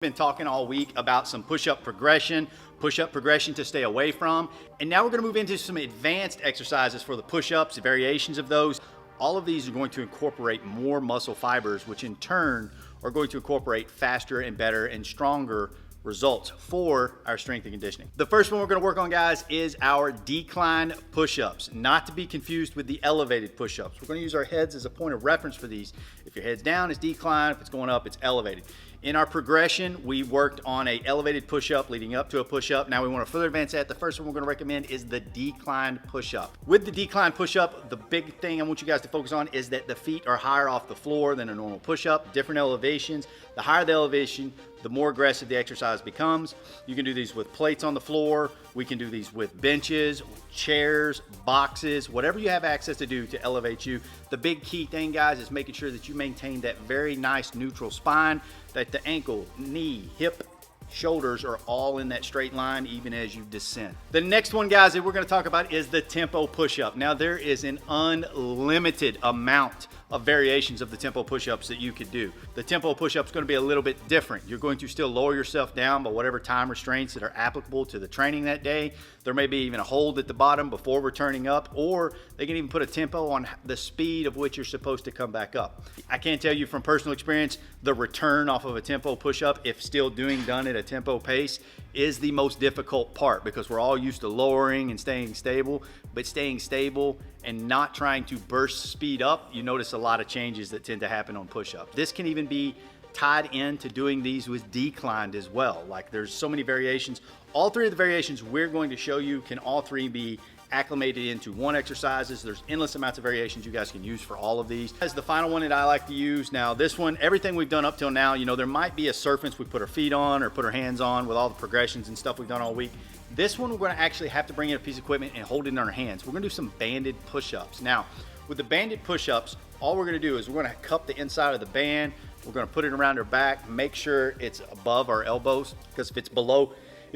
Been talking all week about some push-up progression to stay away from. And now we're gonna move into some advanced exercises for the push-ups, the variations of those. All of these are going to incorporate more muscle fibers, which in turn are going to incorporate faster and better and stronger results for our strength and conditioning. The first one we're gonna work on, guys, is our decline push-ups, not to be confused with the elevated push-ups. We're gonna use our heads as a point of reference for these. If your head's down, it's decline. If it's going up, it's elevated. In our progression, we worked on a elevated push-up leading up to a push-up. Now we want to further advance that. The first one we're going to recommend is the decline push-up. With the decline push-up, the big thing I want you guys to focus on is that the feet are higher off the floor than a normal push-up, different elevations. The higher the elevation, the more aggressive the exercise becomes. You can do these with plates on the floor. We can do these with benches, chairs, boxes, whatever you have access to do to elevate you. The big key thing, guys, is making sure that you maintain that very nice neutral spine, that the ankle, knee, hip, shoulders are all in that straight line even as you descend. The next one, guys, that we're going to talk about is the tempo push-up. Now there is an unlimited amount of variations of the tempo push-ups that you could do. The tempo push-up is going to be a little bit different. You're going to still lower yourself down by whatever time restraints that are applicable to the training that day. There may be even a hold at the bottom before returning up, or they can even put a tempo on the speed of which you're supposed to come back up. I can tell you from personal experience, the return off of a tempo push-up, if still done at a tempo pace, is the most difficult part, because we're all used to lowering and staying stable, but staying stable and not trying to burst speed up, you notice a lot of changes that tend to happen on push-ups. This can even be tied into doing these with declined as well. Like, there's so many variations. All three of the variations we're going to show you can all three be acclimated into one exercises. There's endless amounts of variations you guys can use for all of these. As the final one that I like to use, now this one, everything we've done up till now, you know, there might be a surface we put our feet on or put our hands on with all the progressions and stuff we've done all week. This one, we're going to actually have to bring in a piece of equipment and hold it in our hands. We're going to do some banded push-ups. Now, with the banded push-ups, all we're going to do is we're going to cup the inside of the band. We're going to put it around our back, make sure it's above our elbows, because if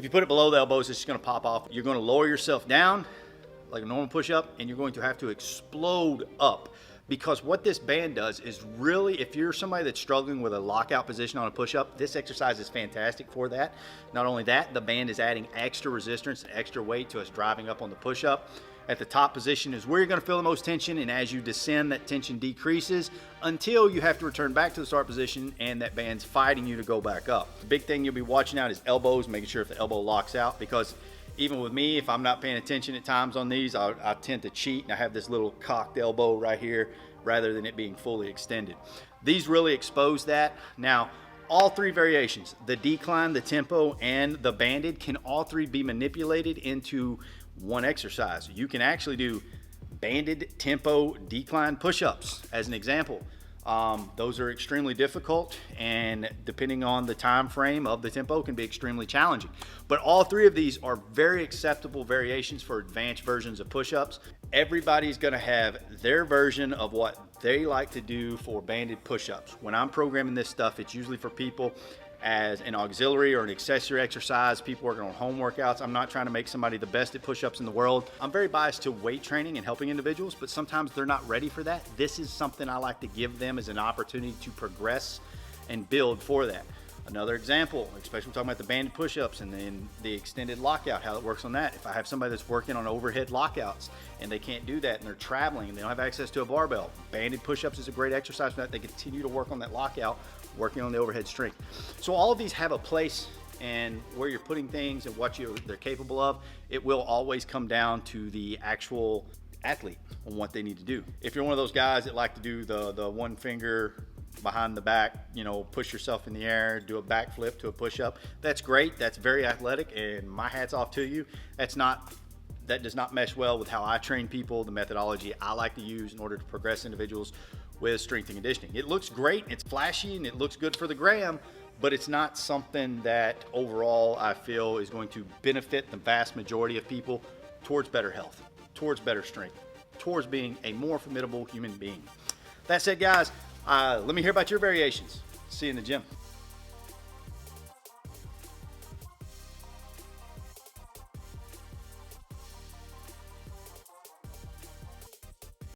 you put it below the elbows, it's just going to pop off. You're going to lower yourself down like a normal push-up, and you're going to have to explode up, because what this band does is really, if you're somebody that's struggling with a lockout position on a push-up, this exercise is fantastic for that. Not only that, the band is adding extra resistance and extra weight to us driving up on the push-up. At the top position is where you're going to feel the most tension, and as you descend, that tension decreases until you have to return back to the start position and that band's fighting you to go back up. The big thing you'll be watching out is elbows, making sure if the elbow locks out, because even with me, if I'm not paying attention at times on these, I tend to cheat, and I have this little cocked elbow right here rather than it being fully extended. These really expose that. Now, all three variations, the decline, the tempo, and the banded, can all three be manipulated into one exercise. You can actually do banded, tempo, decline push-ups as an example. Those are extremely difficult, and depending on the time frame of the tempo, can be extremely challenging. But all three of these are very acceptable variations for advanced versions of push-ups. Everybody's going to have their version of what they like to do for banded push-ups. When I'm programming this stuff, it's usually for people as an auxiliary or an accessory exercise, people working on home workouts. I'm not trying to make somebody the best at push-ups in the world. I'm very biased to weight training and helping individuals, but sometimes they're not ready for that. This is something I like to give them as an opportunity to progress and build for that. Another example, especially talking about the banded push-ups and then the extended lockout, how it works on that. If I have somebody that's working on overhead lockouts and they can't do that and they're traveling and they don't have access to a barbell, banded push-ups is a great exercise for that. They continue to work on that lockout, working on the overhead strength. So all of these have a place, and where you're putting things and what they're capable of, it will always come down to the actual athlete on what they need to do. If you're one of those guys that like to do the one finger behind the back, you know, push yourself in the air, do a backflip to a push-up, that's great. That's very athletic, and my hat's off to you. That does not mesh well with how I train people, the methodology I like to use in order to progress individuals with strength and conditioning. It looks great, it's flashy, and it looks good for the gram, but it's not something that overall I feel is going to benefit the vast majority of people towards better health, towards better strength, towards being a more formidable human being. That said, guys, let me hear about your variations. See you in the gym.